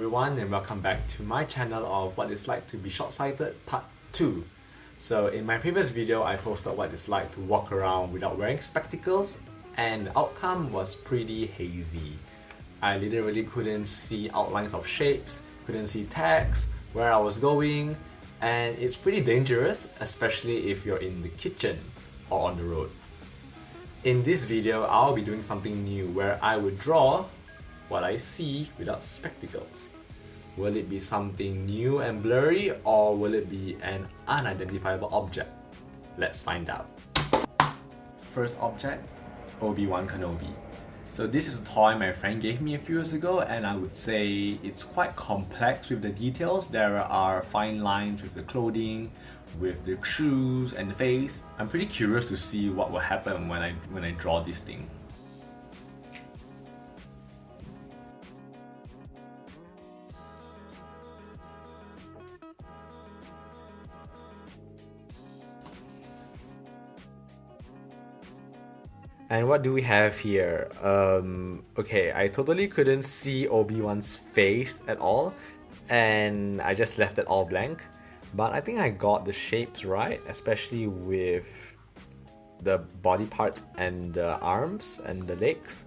everyone, and welcome back to my channel of what it's like to be short-sighted part 2. So in my previous video I posted what it's like to walk around without wearing spectacles, and the outcome was pretty hazy. I literally couldn't see outlines of shapes, couldn't see text, where I was going, and it's pretty dangerous, especially if you're in the kitchen or on the road. In this video, I'll be doing something new where I would draw what I see without spectacles. Will it be something new and blurry, or will it be an unidentifiable object? Let's find out. First object, Obi-Wan Kenobi. So this is a toy my friend gave me a few years ago, and I would say it's quite complex with the details. There are fine lines with the clothing, with the shoes and the face. I'm pretty curious to see what will happen when I draw this thing. And what do we have here? Okay, I totally couldn't see Obi-Wan's face at all, and I just left it all blank. But I think I got the shapes right, especially with the body parts and the arms and the legs.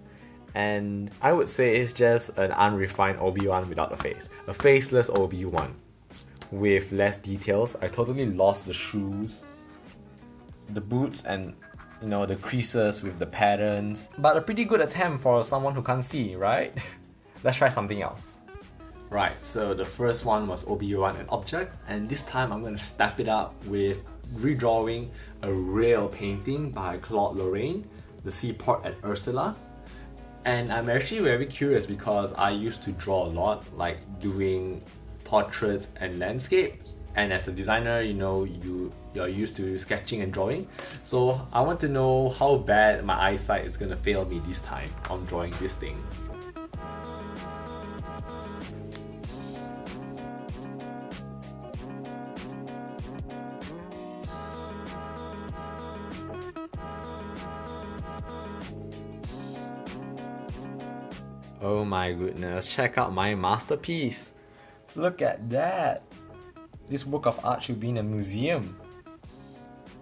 And I would say it's just an unrefined Obi-Wan without a face. A faceless Obi-Wan with less details. I totally lost the shoes, the boots, and the creases with the patterns. But a pretty good attempt for someone who can't see, right? Let's try something else. Right, so the first one was Obi-Wan, an object, and this time I'm going to step it up with redrawing a real painting by Claude Lorraine, the Seaport at Ursula. And I'm actually very curious because I used to draw a lot, like doing portraits and landscapes. And as a designer, you're used to sketching and drawing. So I want to know how bad my eyesight is gonna fail me this time on drawing this thing. Oh my goodness, check out my masterpiece! Look at that! This work of art should be in a museum.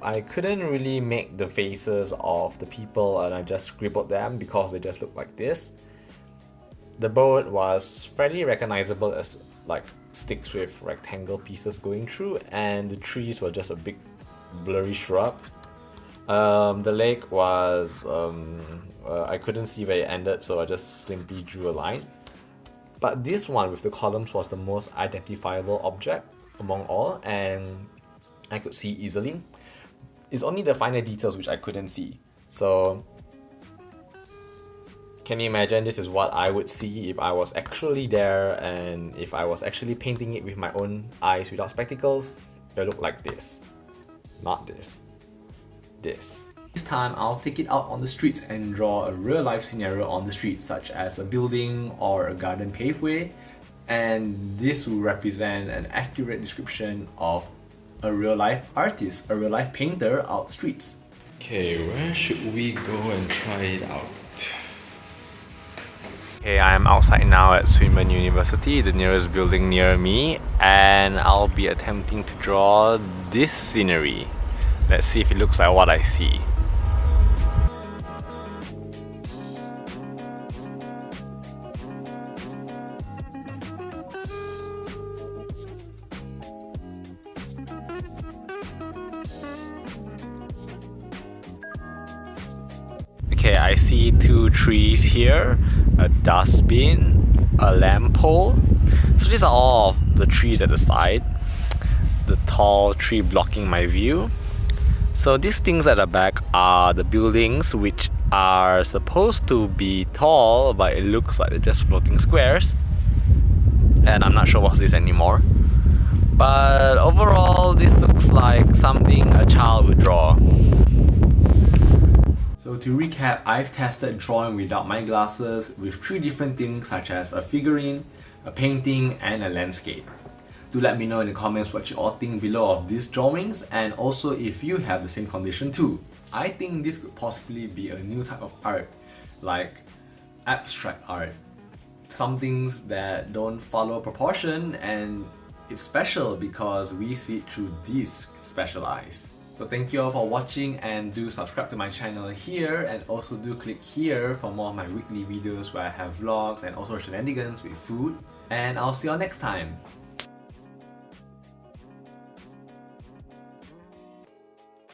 I couldn't really make the faces of the people, and I just scribbled them because they just look like this. The boat was fairly recognizable as like sticks with rectangle pieces going through, and the trees were just a big blurry shrub. The lake was I couldn't see where it ended, so I just simply drew a line. But this one with the columns was the most identifiable object among all, and I could see easily. It's only the finer details which I couldn't see. So can you imagine this is what I would see if I was actually there, and if I was actually painting it with my own eyes without spectacles? It looked like this. Not this. This. This time I'll take it out on the streets and draw a real life scenario on the street, such as a building or a garden paveway. And this will represent an accurate description of a real life artist, a real life painter out the streets. Okay, where should we go and try it out? Okay, I am outside now at Swinburne University, the nearest building near me, and I'll be attempting to draw this scenery. Let's see if it looks like what I see. Okay, I see two trees here, a dustbin, a lamp pole. So these are all of the trees at the side. The tall tree blocking my view. So these things at the back are the buildings, which are supposed to be tall, but it looks like they're just floating squares. And I'm not sure what's this anymore. But overall, this looks like something a child would draw. So to recap, I've tested drawing without my glasses with 3 different things, such as a figurine, a painting, and a landscape. Do let me know in the comments what you all think below of these drawings, and also if you have the same condition too. I think this could possibly be a new type of art, like abstract art. some things that don't follow proportion, and it's special because we see it through these special eyes. So thank you all for watching, and do subscribe to my channel here, and also do click here for more of my weekly videos where I have vlogs and also shenanigans with food. And I'll see you all next time.